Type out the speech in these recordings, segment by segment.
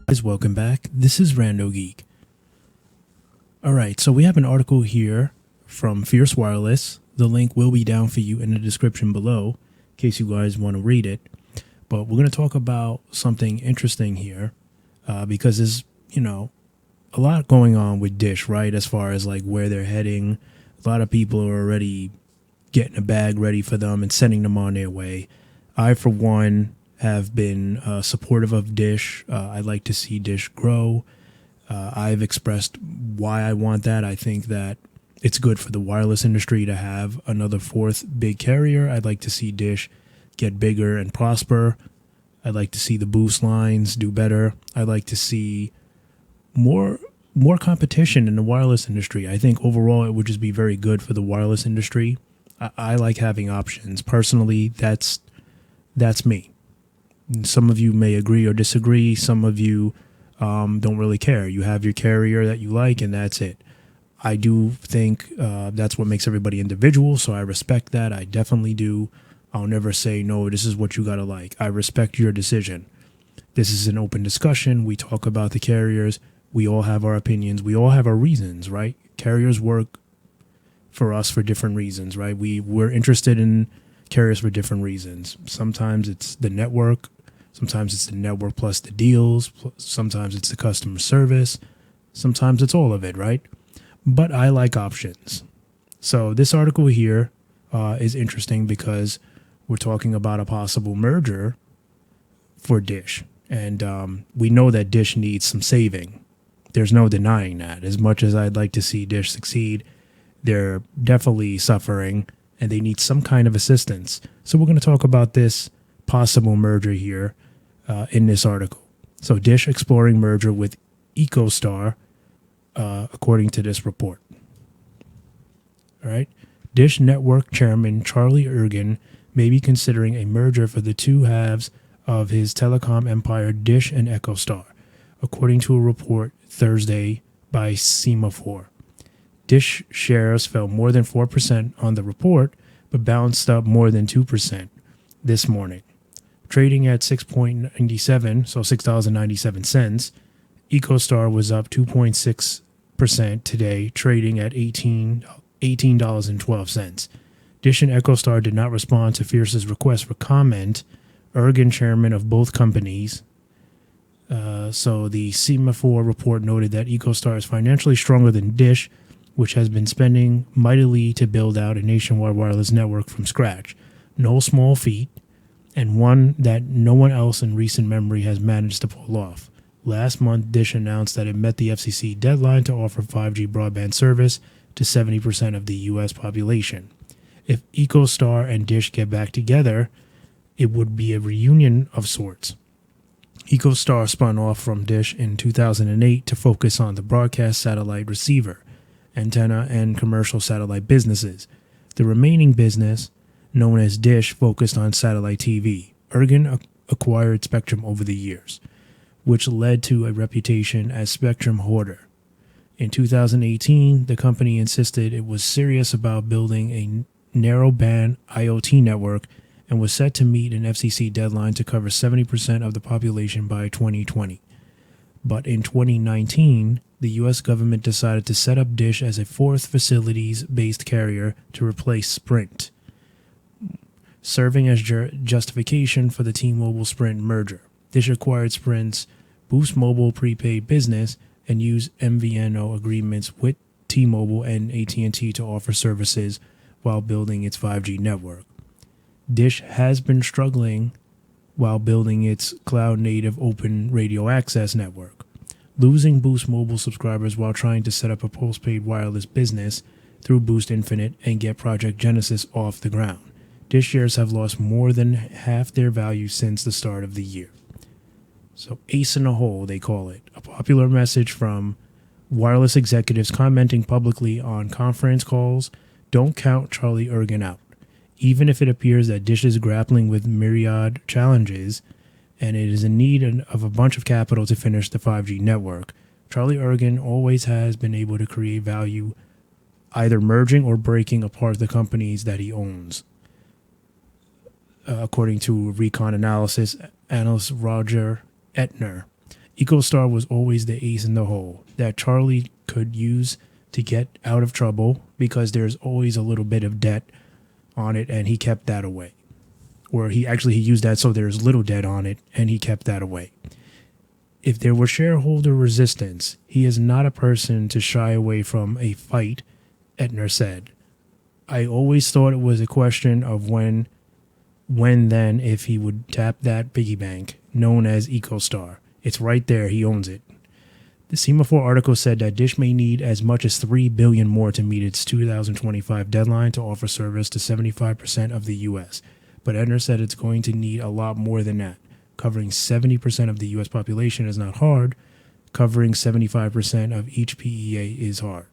Guys, welcome back. This is RandoGEEK. Alright, so we have an article here from Fierce Wireless. The link will be down for you in the description below in case you guys want to read it. But we're going to talk about something interesting here because there's, a lot going on with Dish, right? As far as like where they're heading. A lot of people are already getting a bag ready for them and sending them on their way. I, for one, have been supportive of Dish. I'd like to see Dish grow. I've expressed why I want that. I think that it's good for the wireless industry to have another fourth big carrier. I'd like to see Dish get bigger and prosper. I'd like to see the boost lines do better. I'd like to see more competition in the wireless industry. I think overall it would just be very good for the wireless industry. I like having options. Personally, that's me. Some of you may agree or disagree. Some of you don't really care. You have your carrier that you like, and that's it. I do think that's what makes everybody individual, so I respect that. I definitely do. I'll never say, no, this is what you got to like. I respect your decision. This is an open discussion. We talk about the carriers. We all have our opinions. We all have our reasons, right? Carriers work for us for different reasons, right? We're interested in carriers for different reasons. Sometimes it's the network. Sometimes it's the network plus the deals. Sometimes it's the customer service. Sometimes it's all of it, right? But I like options. So this article here is interesting because we're talking about a possible merger for Dish. And we know that Dish needs some saving. There's no denying that. As much as I'd like to see Dish succeed, they're definitely suffering and they need some kind of assistance. So we're going to talk about this possible merger here in this article. So Dish exploring merger with EchoStar, according to this report. All right. Dish Network Chairman Charlie Ergen may be considering a merger for the two halves of his telecom empire, Dish and EchoStar, according to a report Thursday by Semaphore. Dish shares fell more than 4% on the report, but bounced up more than 2% this morning. Trading at $6.97, so $6.97, EchoStar was up 2.6% today, trading at $18.12. Dish and EchoStar did not respond to Fierce's request for comment. Ergen, chairman of both companies. So the Semaphore report noted that EchoStar is financially stronger than Dish, which has been spending mightily to build out a nationwide wireless network from scratch. No small feat, and one that no one else in recent memory has managed to pull off. Last month, Dish announced that it met the FCC deadline to offer 5G broadband service to 70% of the U.S. population. If EchoStar and Dish get back together, it would be a reunion of sorts. EchoStar spun off from Dish in 2008 to focus on the broadcast satellite receiver, antenna, and commercial satellite businesses. The remaining business, known as Dish, focused on satellite TV. Ergen acquired spectrum over the years, which led to a reputation as spectrum hoarder. In 2018, the company insisted it was serious about building a narrowband IoT network and was set to meet an FCC deadline to cover 70% of the population by 2020. But in 2019, the U.S. government decided to set up Dish as a fourth facilities-based carrier to replace Sprint, serving as justification for the T-Mobile Sprint merger. Dish acquired Sprint's Boost Mobile prepaid business and used MVNO agreements with T-Mobile and at&t to offer services while building its 5G network. Dish has been struggling while building its cloud-native open radio access network, losing Boost Mobile subscribers while trying to set up a postpaid wireless business through Boost Infinite and get Project Genesis off the ground. Dish shares have lost more than half their value since the start of the year. So ace in the hole, they call it. A popular message from wireless executives commenting publicly on conference calls. Don't count Charlie Ergen out. Even if it appears that Dish is grappling with myriad challenges and it is in need of a bunch of capital to finish the 5G network, Charlie Ergen always has been able to create value either merging or breaking apart the companies that he owns. According to Recon Analysis analyst Roger Etner, EcoStar was always the ace in the hole that Charlie could use to get out of trouble because there's always a little bit of debt on it, and he kept that away. Or he used that so there's little debt on it, and he kept that away. If there were shareholder resistance, he is not a person to shy away from a fight, Etner said. I always thought it was a question of when then, if he would tap that piggy bank known as EcoStar. It's right there. He owns it. The Semaphore article said that Dish may need as much as $3 billion more to meet its 2025 deadline to offer service to 75% of the U.S., but Edner said it's going to need a lot more than that. Covering 70% of the U.S. population is not hard. Covering 75% of each PEA is hard.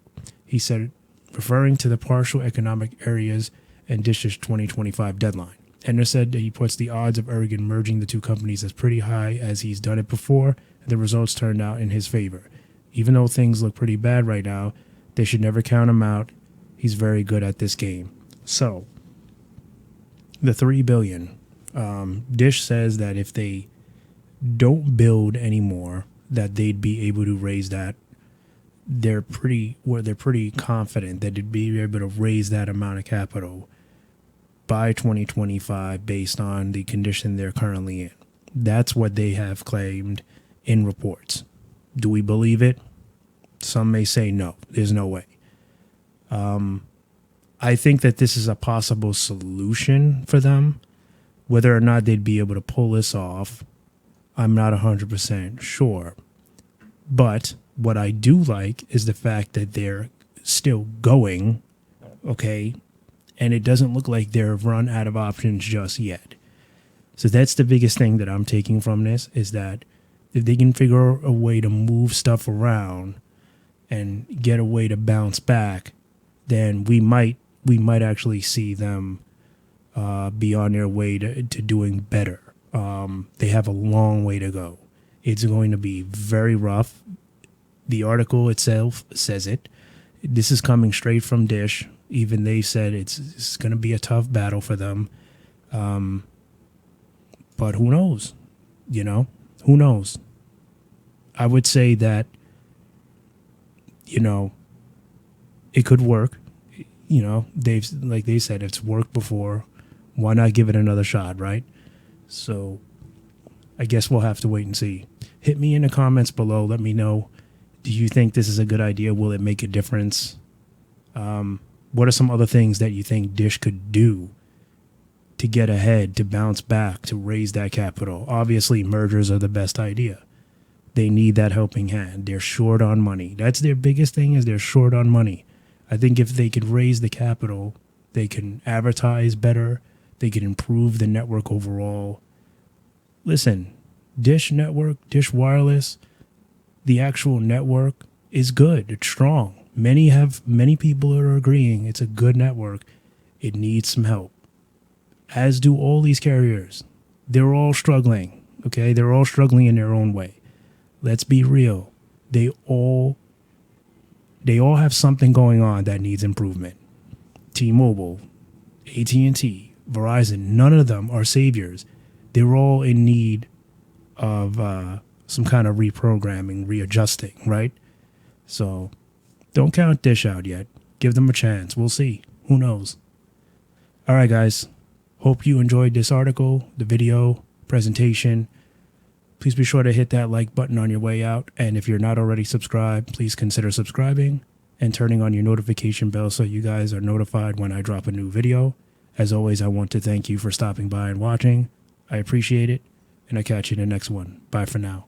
He said, referring to the partial economic areas and Dish's 2025 deadline. Edner said that he puts the odds of Ergen merging the two companies as pretty high as he's done it before, and the results turned out in his favor. Even though things look pretty bad right now, they should never count him out. He's very good at this game. So, the $3 billion. Dish says that if they don't build anymore, that they'd be able to raise that. They're pretty confident that they'd be able to raise that amount of capital by 2025 based on the condition they're currently in. That's what they have claimed in reports. Do we believe it? Some may say no. There's no way. I think that this is a possible solution for them. Whether or not they'd be able to pull this off, I'm not 100% sure. But what I do like is the fact that they're still going, okay? And it doesn't look like they're run out of options just yet. So that's the biggest thing that I'm taking from this, is that if they can figure a way to move stuff around and get a way to bounce back, then we might actually see them be on their way to doing better. They have a long way to go. It's going to be very rough. The article itself says it. This is coming straight from Dish. Even they said it's going to be a tough battle for them. But who knows? Who knows? I would say that, it could work. They said, it's worked before. Why not give it another shot, right? So I guess we'll have to wait and see. Hit me in the comments below. Let me know. Do you think this is a good idea? Will it make a difference? What are some other things that you think Dish could do to get ahead, to bounce back, to raise that capital? Obviously, mergers are the best idea. They need that helping hand. They're short on money. That's their biggest thing, is they're short on money. I think if they could raise the capital, they can advertise better. They can improve the network overall. Listen, Dish Network, Dish Wireless, the actual network is good. It's strong. Many people are agreeing it's a good network. It needs some help. As do all these carriers. They're all struggling. Okay? They're all struggling in their own way. Let's be real. They all have something going on that needs improvement. T-Mobile, AT&T, Verizon, none of them are saviors. They're all in need of some kind of reprogramming, readjusting, right? So don't count Dish out yet. Give them a chance. We'll see. Who knows? All right, guys. Hope you enjoyed this article, the video, presentation. Please be sure to hit that like button on your way out. And if you're not already subscribed, please consider subscribing and turning on your notification bell so you guys are notified when I drop a new video. As always, I want to thank you for stopping by and watching. I appreciate it, and I'll catch you in the next one. Bye for now.